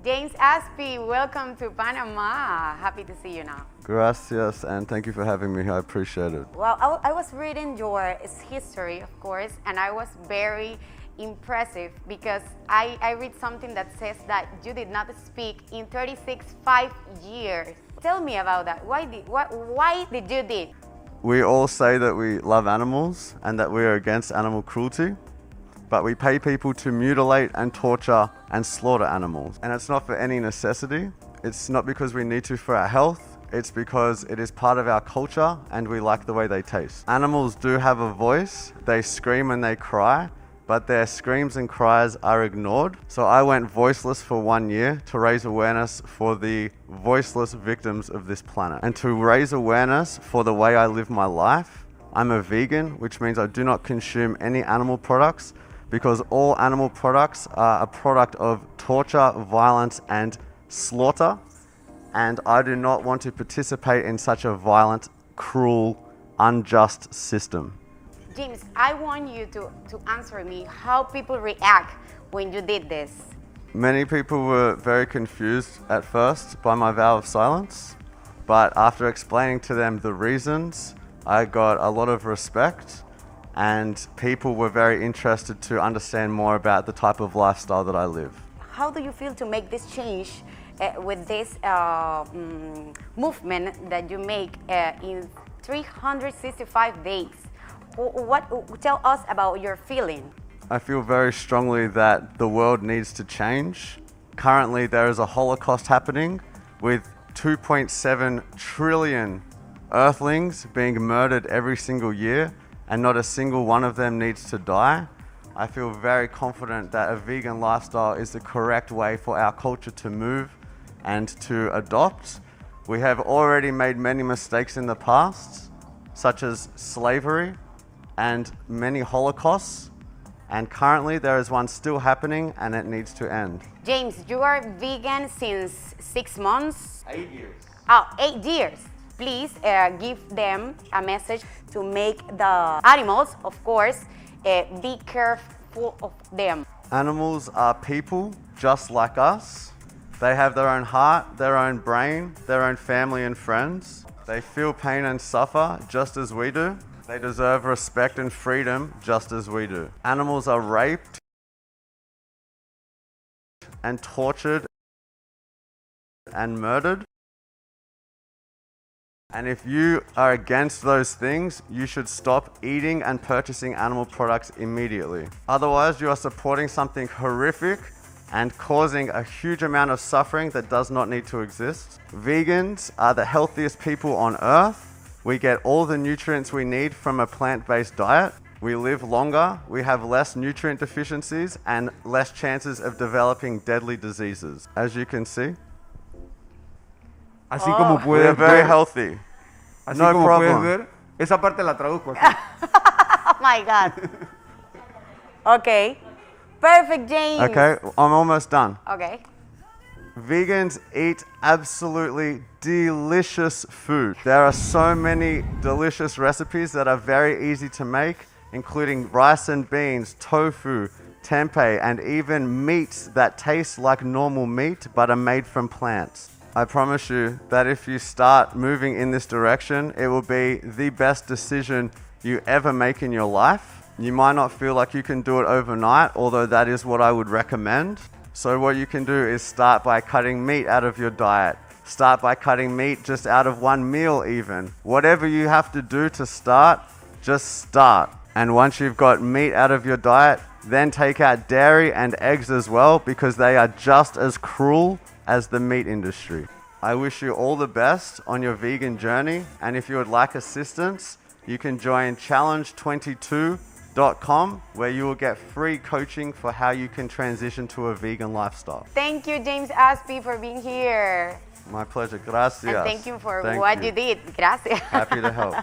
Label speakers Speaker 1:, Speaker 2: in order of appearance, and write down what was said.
Speaker 1: James Aspey, welcome to Panama. Happy to see you now.
Speaker 2: Gracias, and thank you for having me here. I appreciate it.
Speaker 1: Well, I was reading your history, of course, and I was very impressive because I read something that says that you did not speak in 5 years. Tell me about that. Why did you did?
Speaker 2: We all say that we love animals and that we are against animal cruelty, but we pay people to mutilate and torture and slaughter animals. And it's not for any necessity. It's not because we need to for our health. It's because it is part of our culture and we like the way they taste. Animals do have a voice. They scream and they cry, but their screams and cries are ignored. So I went voiceless for 1 year to raise awareness for the voiceless victims of this planet and to raise awareness for the way I live my life. I'm a vegan, which means I do not consume any animal products because all animal products are a product of torture, violence, and slaughter. And I do not want to participate in such a violent, cruel, unjust system.
Speaker 1: James, I want you to answer me how people react when you did this.
Speaker 2: Many people were very confused at first by my vow of silence, but after explaining to them the reasons, I got a lot of respect and people were very interested to understand more about the type of lifestyle that I live.
Speaker 1: How do you feel to make this change with this movement that you make in 365 days? Tell us about your feeling.
Speaker 2: I feel very strongly that the world needs to change. Currently, there is a Holocaust happening with 2.7 trillion earthlings being murdered every single year, and not a single one of them needs to die. I feel very confident that a vegan lifestyle is the correct way for our culture to move and to adopt. We have already made many mistakes in the past, such as slavery and many Holocausts, and currently there is one still happening and it needs to end.
Speaker 1: James, you are vegan since 6 months?
Speaker 2: 8 years.
Speaker 1: Oh, 8 years. Please give them a message to make the animals, of course, be careful of them.
Speaker 2: Animals are people just like us. They have their own heart, their own brain, their own family and friends. They feel pain and suffer just as we do. They deserve respect and freedom just as we do. Animals are raped and tortured and murdered. And if you are against those things, you should stop eating and purchasing animal products immediately. Otherwise, you are supporting something horrific and causing a huge amount of suffering that does not need to exist. Vegans are the healthiest people on earth. We get all the nutrients we need from a plant-based diet. We live longer, we have less nutrient deficiencies and less chances of developing deadly diseases. As you can see,
Speaker 3: Así como
Speaker 2: we
Speaker 3: puedes
Speaker 2: are very
Speaker 3: ver,
Speaker 2: healthy.
Speaker 3: así
Speaker 2: No
Speaker 3: como
Speaker 2: problem.
Speaker 3: puedes ver, esa parte la traduzco así.
Speaker 1: Oh my God. Okay. Perfect, James.
Speaker 2: Okay, I'm almost done.
Speaker 1: Okay.
Speaker 2: Vegans eat absolutely delicious food. There are so many delicious recipes that are very easy to make, including rice and beans, tofu, tempeh, and even meats that taste like normal meat but are made from plants. I promise you that if you start moving in this direction, it will be the best decision you ever make in your life. You might not feel like you can do it overnight, although that is what I would recommend. So what you can do is start by cutting meat out of your diet. Start by cutting meat just out of one meal even. Whatever you have to do to start, just start. And once you've got meat out of your diet, then take out dairy and eggs as well, because they are just as cruel as the meat industry. I wish you all the best on your vegan journey, and if you would like assistance, you can join challenge22.com, where you will get free coaching for how you can transition to a vegan lifestyle.
Speaker 1: Thank you, James Aspey, for being here.
Speaker 2: My pleasure. Gracias.
Speaker 1: And thank you for
Speaker 2: Thank
Speaker 1: what you did. Gracias.
Speaker 2: Happy to help.